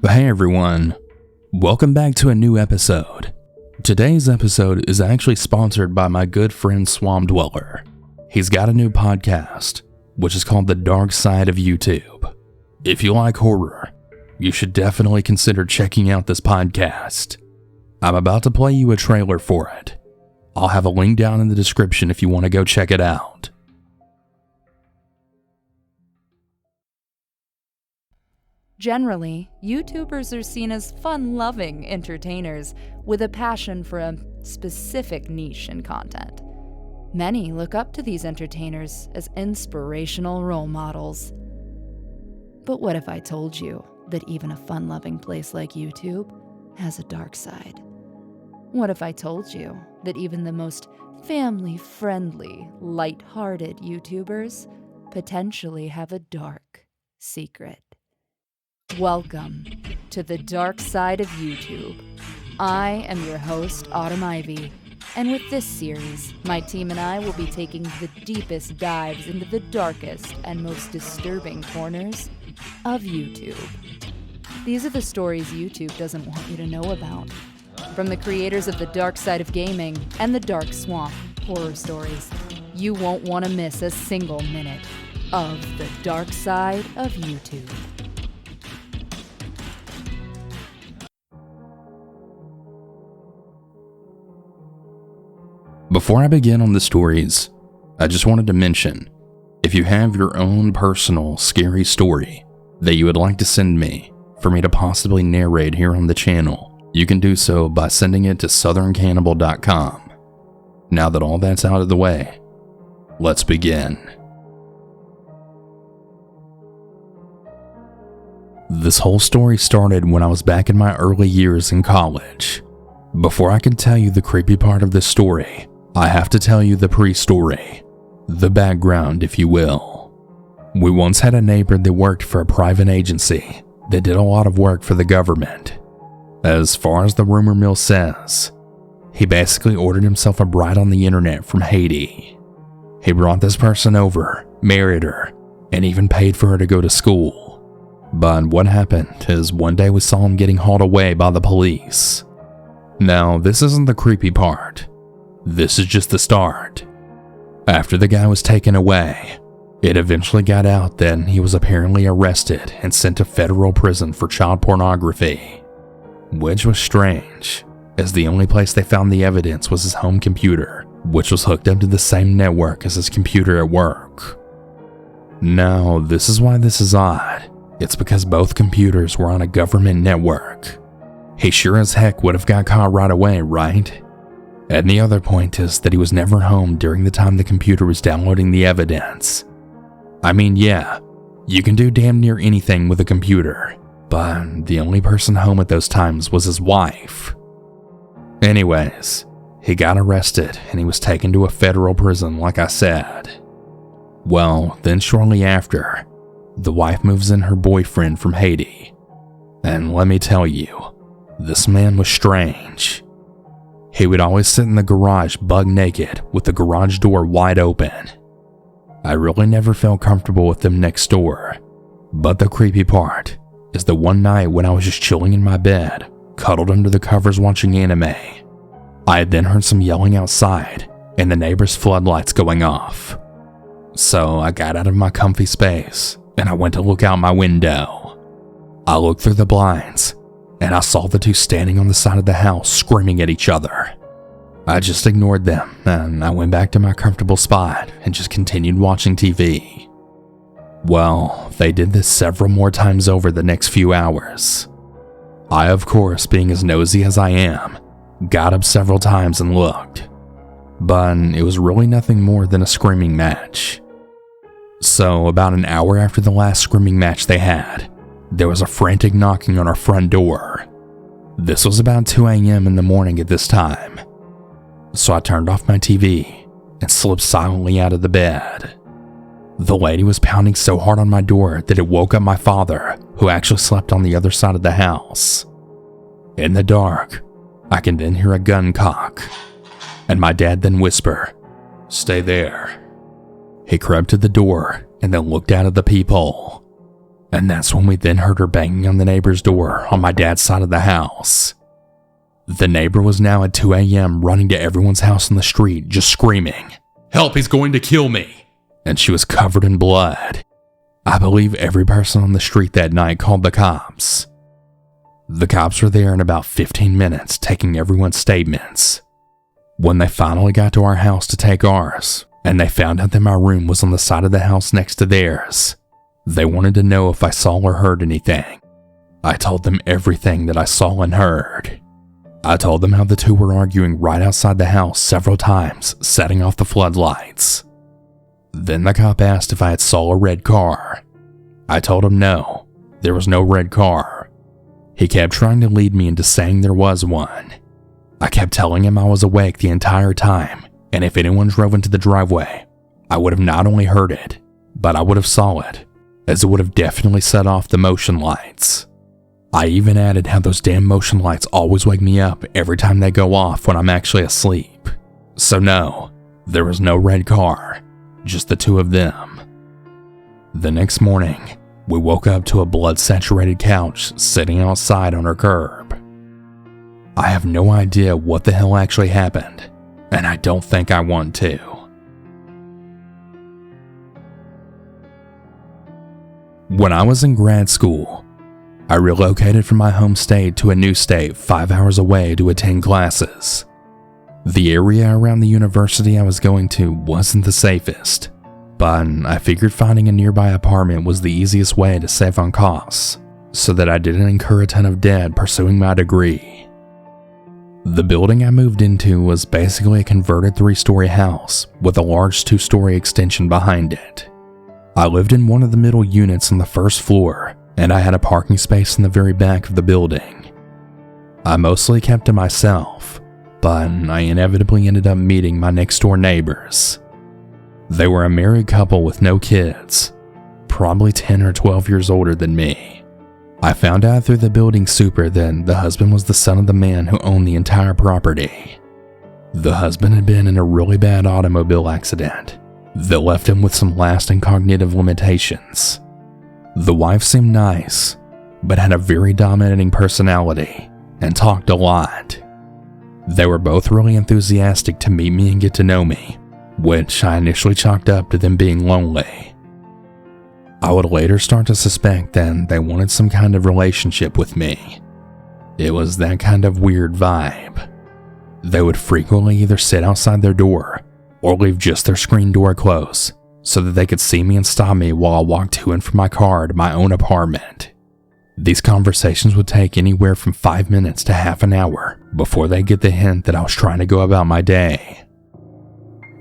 Hey everyone, welcome back to a new episode. Today's episode is actually sponsored by my good friend Swamp Dweller. He's got a new podcast, which is called The Dark Side of YouTube. If you like horror, you should definitely consider checking out this podcast. I'm about to play you a trailer for it. I'll have a link down in the description if you want to go check it out. Generally, YouTubers are seen as fun-loving entertainers with a passion for a specific niche in content. Many look up to these entertainers as inspirational role models. But what if I told you that even a fun-loving place like YouTube has a dark side? What if I told you that even the most family-friendly, light-hearted YouTubers potentially have a dark secret? Welcome to the dark side of YouTube. I am your host, Autumn Ivy, and with this series, my team and I will be taking the deepest dives into the darkest and most disturbing corners of YouTube. These are the stories YouTube doesn't want you to know about. From the creators of The Dark Side of Gaming and The Dark Swamp horror stories, you won't want to miss a single minute of The Dark Side of YouTube. Before I begin on the stories, I just wanted to mention, if you have your own personal scary story that you would like to send me for me to possibly narrate here on the channel, you can do so by sending it to southerncannibal.com. Now that all that's out of the way, let's begin. This whole story started when I was back in my early years in college. Before I can tell you the creepy part of this story, I have to tell you the pre-story, the background, if you will. We once had a neighbor that worked for a private agency that did a lot of work for the government. As far as the rumor mill says, he basically ordered himself a bride on the internet from Haiti. He brought this person over, married her, and even paid for her to go to school. But what happened is one day we saw him getting hauled away by the police. Now, this isn't the creepy part. This is just the start. After the guy was taken away, it eventually got out that he was apparently arrested and sent to federal prison for child pornography. Which was strange, as the only place they found the evidence was his home computer, which was hooked up to the same network as his computer at work. Now, this is why this is odd. It's because both computers were on a government network. He sure as heck would have got caught right away, right? And the other point is that he was never home during the time the computer was downloading the evidence. I mean, yeah, you can do damn near anything with a computer, but the only person home at those times was his wife. Anyways, he got arrested and he was taken to a federal prison like I said. Well, then shortly after, the wife moves in her boyfriend from Haiti. And let me tell you, this man was strange. He would always sit in the garage buck naked with the garage door wide open. I really never felt comfortable with them next door. But the creepy part is that one night when I was just chilling in my bed, cuddled under the covers watching anime, I had then heard some yelling outside and the neighbor's floodlights going off. So I got out of my comfy space and I went to look out my window. I looked through the blinds and I saw the two standing on the side of the house screaming at each other. I just ignored them and I went back to my comfortable spot and just continued watching TV. Well, they did this several more times over the next few hours. I, of course, being as nosy as I am, got up several times and looked. But it was really nothing more than a screaming match. So about an hour after the last screaming match they had, there was a frantic knocking on our front door. This was about 2 a.m. in the morning at this time. So I turned off my TV and slipped silently out of the bed. The lady was pounding so hard on my door that it woke up my father, who actually slept on the other side of the house. In the dark, I can then hear a gun cock, and my dad then whisper, "Stay there." He crept to the door and then looked out of the peephole. And that's when we then heard her banging on the neighbor's door on my dad's side of the house. The neighbor was now at 2 a.m. running to everyone's house on the street, just screaming, "Help, he's going to kill me!" And she was covered in blood. I believe every person on the street that night called the cops. The cops were there in about 15 minutes, taking everyone's statements. When they finally got to our house to take ours, and they found out that my room was on the side of the house next to theirs, they wanted to know if I saw or heard anything. I told them everything that I saw and heard. I told them how the two were arguing right outside the house several times, setting off the floodlights. Then the cop asked if I had saw a red car. I told him no, there was no red car. He kept trying to lead me into saying there was one. I kept telling him I was awake the entire time, and if anyone drove into the driveway, I would have not only heard it, but I would have saw it, as it would have definitely set off the motion lights. I even added how those damn motion lights always wake me up every time they go off when I'm actually asleep. So no, there was no red car, just the two of them. The next morning, we woke up to a blood-saturated couch sitting outside on our curb. I have no idea what the hell actually happened, and I don't think I want to. When I was in grad school, I relocated from my home state to a new state 5 hours away to attend classes. The area around the university I was going to wasn't the safest, but I figured finding a nearby apartment was the easiest way to save on costs, so that I didn't incur a ton of debt pursuing my degree. The building I moved into was basically a converted 3-story house with a large 2-story extension behind it. I lived in one of the middle units on the first floor, and I had a parking space in the very back of the building. I mostly kept to myself, but I inevitably ended up meeting my next-door neighbors. They were a married couple with no kids, probably 10 or 12 years older than me. I found out through the building super that the husband was the son of the man who owned the entire property. The husband had been in a really bad automobile accident that left him with some lasting cognitive limitations. The wife seemed nice, but had a very dominating personality and talked a lot. They were both really enthusiastic to meet me and get to know me, which I initially chalked up to them being lonely. I would later start to suspect that they wanted some kind of relationship with me. It was that kind of weird vibe. They would frequently either sit outside their door or leave just their screen door closed so that they could see me and stop me while I walked to and from my car to my own apartment. These conversations would take anywhere from 5 minutes to half an hour before they get the hint that I was trying to go about my day.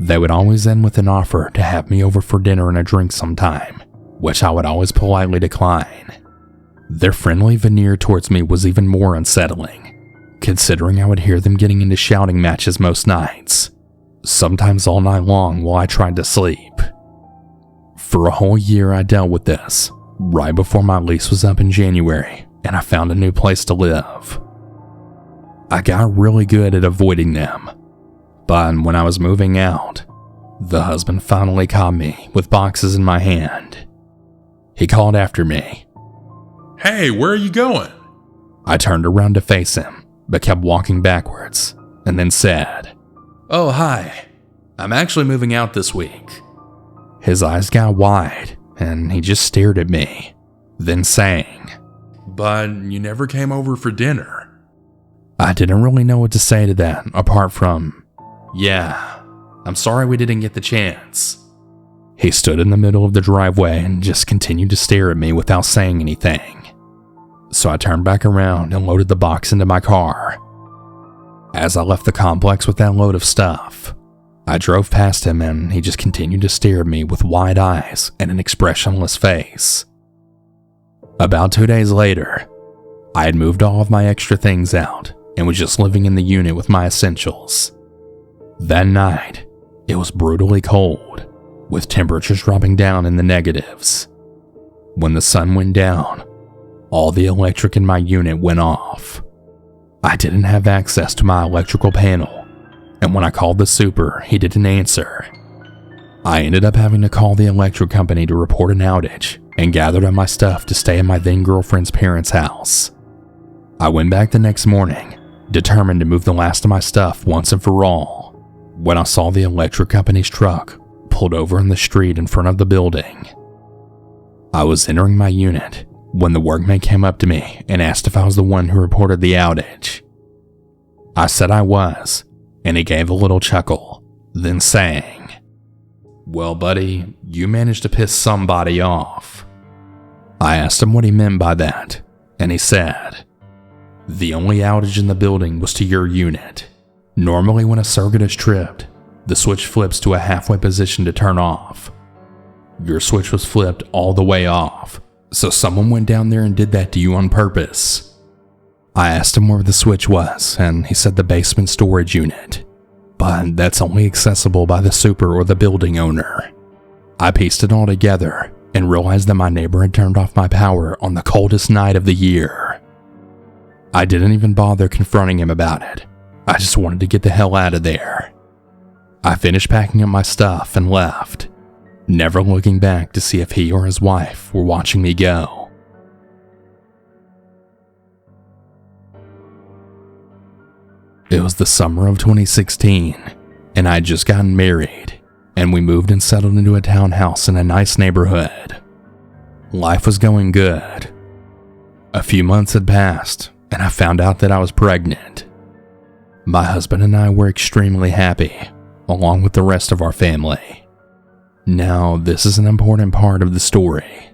They would always end with an offer to have me over for dinner and a drink sometime, which I would always politely decline. Their friendly veneer towards me was even more unsettling, considering I would hear them getting into shouting matches most nights, sometimes all night long while I tried to sleep. For a whole year I dealt with this, right before my lease was up in January and I found a new place to live. I got really good at avoiding them, but when I was moving out, the husband finally caught me with boxes in my hand. He called after me. "Hey, where are you going?" I turned around to face him, but kept walking backwards, and then said, "Oh, hi. I'm actually moving out this week." His eyes got wide, and he just stared at me, then sang, "But you never came over for dinner." I didn't really know what to say to that, apart from, "Yeah, I'm sorry we didn't get the chance." He stood in the middle of the driveway and just continued to stare at me without saying anything. So I turned back around and loaded the box into my car. As I left the complex with that load of stuff, I drove past him and he just continued to stare at me with wide eyes and an expressionless face. About 2 days later, I had moved all of my extra things out and was just living in the unit with my essentials. That night, it was brutally cold, with temperatures dropping down in the negatives. When the sun went down, all the electric in my unit went off. I didn't have access to my electrical panel, and when I called the super, he didn't answer. I ended up having to call the electric company to report an outage and gathered up my stuff to stay at my then girlfriend's parents' house. I went back the next morning, determined to move the last of my stuff once and for all, when I saw the electric company's truck pulled over in the street in front of the building. I was entering my unit when the workman came up to me and asked if I was the one who reported the outage. I said I was, and he gave a little chuckle, then sang, "Well, buddy, you managed to piss somebody off." I asked him what he meant by that, and he said, "The only outage in the building was to your unit. Normally when a circuit is tripped, the switch flips to a halfway position to turn off. Your switch was flipped all the way off, so someone went down there and did that to you on purpose." I asked him where the switch was, and he said the basement storage unit, but that's only accessible by the super or the building owner. I pieced it all together and realized that my neighbor had turned off my power on the coldest night of the year. I didn't even bother confronting him about it. I just wanted to get the hell out of there. I finished packing up my stuff and left, never looking back to see if he or his wife were watching me go. It was the summer of 2016, and I had just gotten married, and we moved and settled into a townhouse in a nice neighborhood. Life was going good. A few months had passed, and I found out that I was pregnant. My husband and I were extremely happy, along with the rest of our family. Now, this is an important part of the story.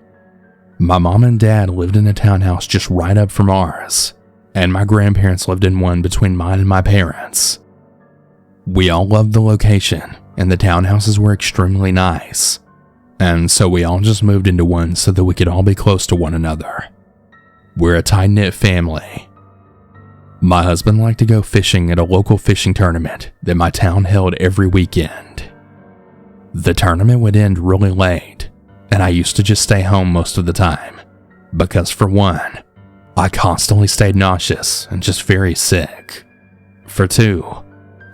My mom and dad lived in a townhouse just right up from ours, and my grandparents lived in one between mine and my parents. We all loved the location, and the townhouses were extremely nice, and so we all just moved into one so that we could all be close to one another. We're a tight-knit family. My husband liked to go fishing at a local fishing tournament that my town held every weekend. The tournament would end really late, and I used to just stay home most of the time, because for one, I constantly stayed nauseous and just very sick. For two,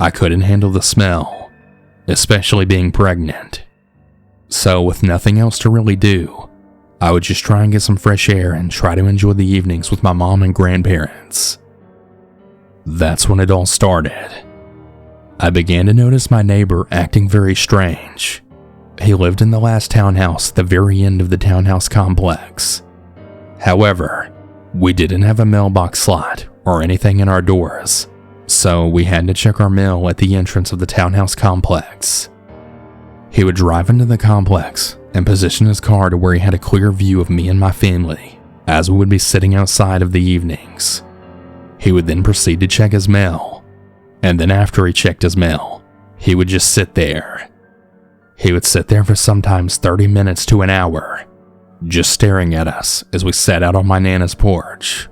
I couldn't handle the smell, especially being pregnant. So with nothing else to really do, I would just try and get some fresh air and try to enjoy the evenings with my mom and grandparents. That's when it all started. I began to notice my neighbor acting very strange. He lived in the last townhouse at the very end of the townhouse complex. However, we didn't have a mailbox slot or anything in our doors, so we had to check our mail at the entrance of the townhouse complex. He would drive into the complex and position his car to where he had a clear view of me and my family, as we would be sitting outside of the evenings. He would then proceed to check his mail, and then after he checked his mail, he would just sit there. He would sit there for sometimes 30 minutes to an hour, just staring at us as we sat out on my Nana's porch.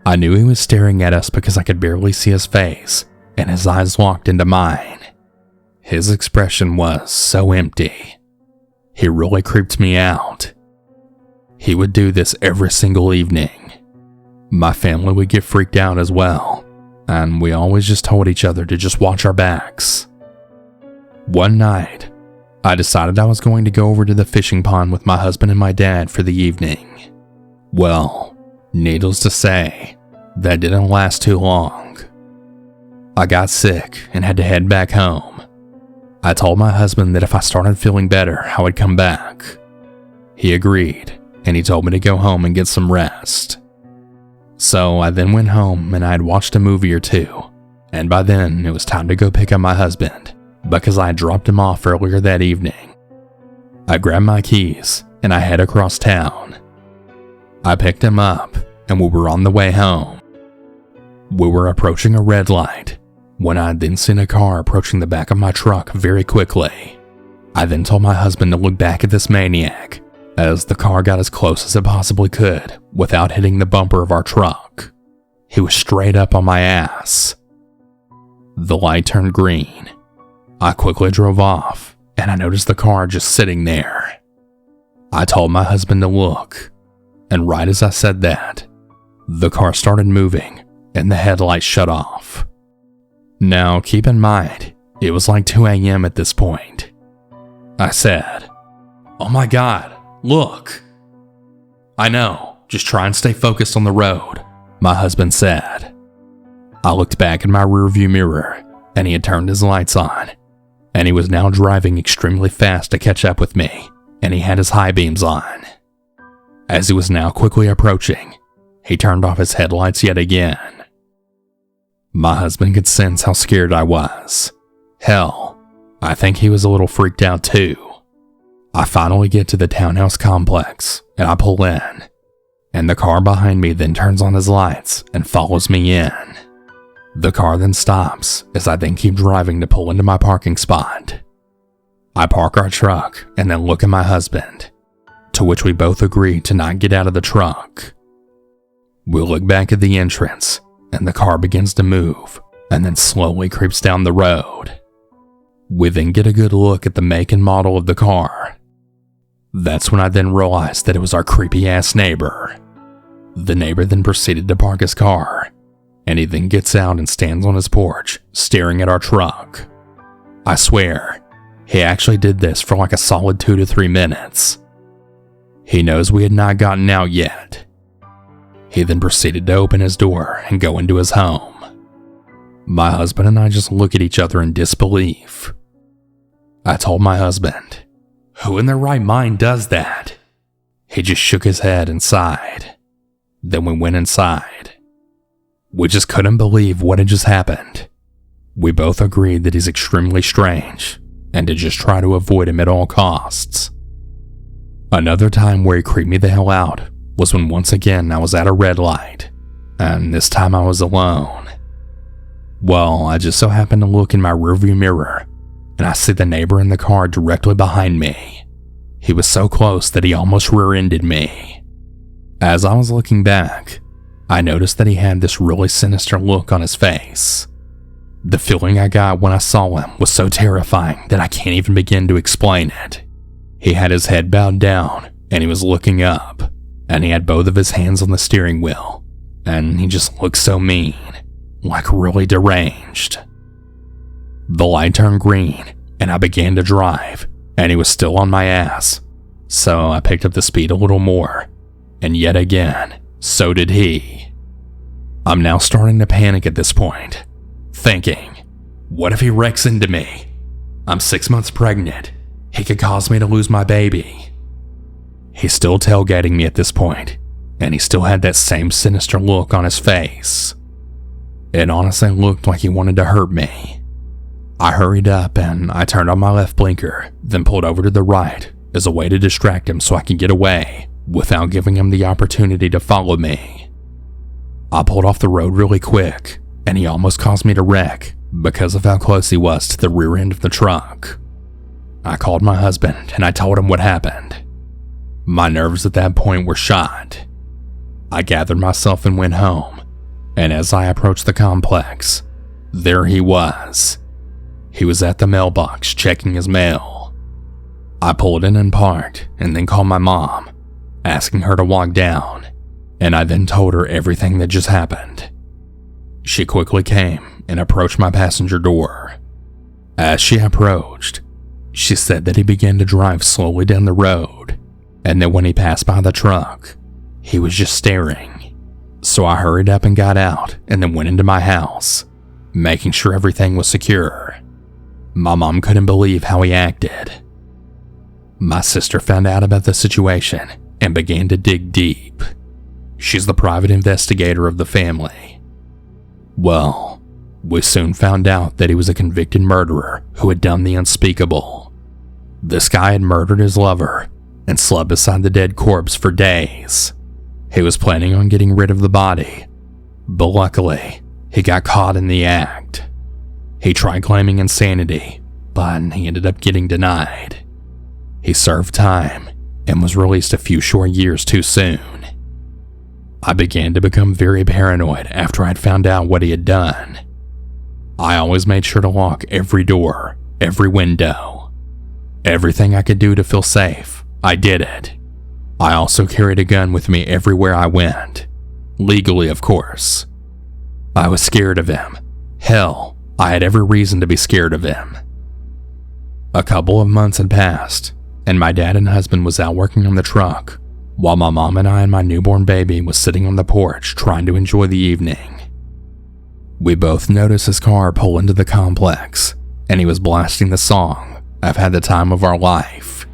I knew he was staring at us because I could barely see his face, and his eyes locked into mine. His expression was so empty. He really creeped me out. He would do this every single evening. My family would get freaked out as well, and we always just told each other to just watch our backs. One night, I decided I was going to go over to the fishing pond with my husband and my dad for the evening. Well, needless to say, that didn't last too long. I got sick and had to head back home. I told my husband that if I started feeling better, I would come back. He agreed, and he told me to go home and get some rest. So I then went home and I had watched a movie or two, and by then it was time to go pick up my husband, because I had dropped him off earlier that evening. I grabbed my keys and I head across town. I picked him up and we were on the way home. We were approaching a red light when I had then seen a car approaching the back of my truck very quickly. I then told my husband to look back at this maniac, as the car got as close as it possibly could without hitting the bumper of our truck. He was straight up on my ass. The light turned green. I quickly drove off, and I noticed the car just sitting there. I told my husband to look, and right as I said that, the car started moving and the headlights shut off. Now keep in mind, it was like 2 a.m. at this point. I said, "Oh my God, look." I know. Just try and stay focused on the road, my husband said. I looked back in my rearview mirror, and he had turned his lights on, and he was now driving extremely fast to catch up with me, and he had his high beams on. As he was now quickly approaching, he turned off his headlights yet again. My husband could sense how scared I was. Hell, I think he was a little freaked out too. I finally get to the townhouse complex, and I pull in, and the car behind me then turns on his lights and follows me in. The car then stops as I then keep driving to pull into my parking spot. I park our truck and then look at my husband, to which we both agree to not get out of the truck. We look back at the entrance, and the car begins to move and then slowly creeps down the road. We then get a good look at the make and model of the car. That's when I then realized that it was our creepy ass neighbor. The neighbor then proceeded to park his car, and he then gets out and stands on his porch, staring at our truck. I swear, he actually did this for like a solid 2 to 3 minutes. He knows we had not gotten out yet. He then proceeded to open his door and go into his home. My husband and I just look at each other in disbelief. I told my husband, "Who in their right mind does that?" He just shook his head and sighed. Then we went inside. We just couldn't believe what had just happened. We both agreed that he's extremely strange and to just try to avoid him at all costs. Another time where he creeped me the hell out was when once again I was at a red light, and this time I was alone. Well, I just so happened to look in my rearview mirror, and I see the neighbor in the car directly behind me. He was so close that he almost rear-ended me. As I was looking back, I noticed that he had this really sinister look on his face. The feeling I got when I saw him was so terrifying that I can't even begin to explain it. He had his head bowed down, and he was looking up, and he had both of his hands on the steering wheel, and he just looked so mean, like really deranged. The light turned green, and I began to drive, and he was still on my ass, so I picked up the speed a little more, and yet again, so did he. I'm now starting to panic at this point, thinking, what if he wrecks into me? I'm 6 months pregnant. He could cause me to lose my baby. He's still tailgating me at this point, and he still had that same sinister look on his face. It honestly looked like he wanted to hurt me. I hurried up and I turned on my left blinker, then pulled over to the right as a way to distract him so I could get away without giving him the opportunity to follow me. I pulled off the road really quick, and he almost caused me to wreck because of how close he was to the rear end of the truck. I called my husband and I told him what happened. My nerves at that point were shot. I gathered myself and went home, and as I approached the complex, there he was. He was at the mailbox checking his mail. I pulled in and parked and then called my mom, asking her to walk down, and I then told her everything that just happened. She quickly came and approached my passenger door. As she approached, she said that he began to drive slowly down the road, and that when he passed by the truck, he was just staring. So I hurried up and got out and then went into my house, making sure everything was secure. My mom couldn't believe how he acted. My sister found out about the situation and began to dig deep. She's the private investigator of the family. Well, we soon found out that he was a convicted murderer who had done the unspeakable. This guy had murdered his lover and slept beside the dead corpse for days. He was planning on getting rid of the body, but luckily, he got caught in the act. He tried claiming insanity, but he ended up getting denied. He served time and was released a few short years too soon. I began to become very paranoid after I'd found out what he had done. I always made sure to lock every door, every window. Everything I could do to feel safe, I did it. I also carried a gun with me everywhere I went. Legally, of course. I was scared of him. Hell, I had every reason to be scared of him. A couple of months had passed, and my dad and husband was out working on the truck while my mom and I and my newborn baby was sitting on the porch trying to enjoy the evening. We both noticed his car pull into the complex, and he was blasting the song, "I've Had the Time of Our Life."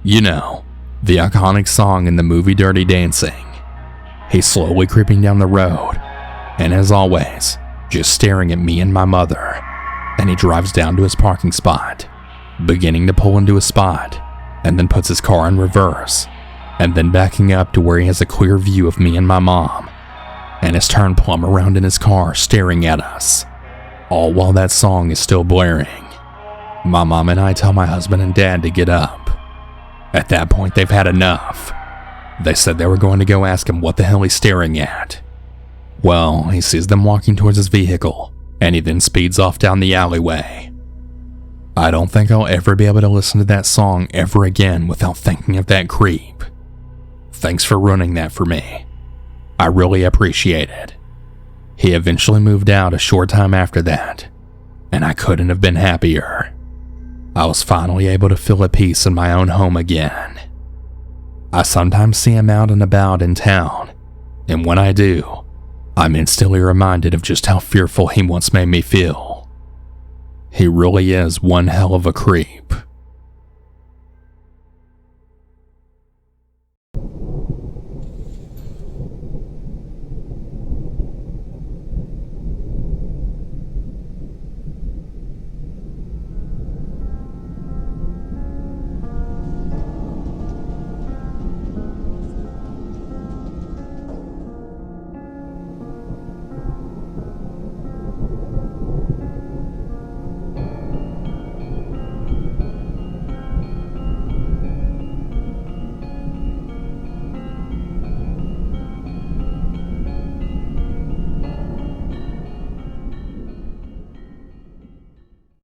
You know, the iconic song in the movie Dirty Dancing. He's slowly creeping down the road, and as always, just staring at me and my mother. And he drives down to his parking spot, beginning to pull into a spot, and then puts his car in reverse, and then backing up to where he has a clear view of me and my mom, and is turned plumb around in his car staring at us, all while that song is still blaring. My mom and I tell my husband and dad to get up. At that point, they've had enough. They said they were going to go ask him what the hell he's staring at. Well, he sees them walking towards his vehicle, and he then speeds off down the alleyway. I don't think I'll ever be able to listen to that song ever again without thinking of that creep. Thanks for ruining that for me. I really appreciate it. He eventually moved out a short time after that, and I couldn't have been happier. I was finally able to feel at peace in my own home again. I sometimes see him out and about in town, and when I do, I'm instantly reminded of just how fearful he once made me feel. He really is one hell of a creep.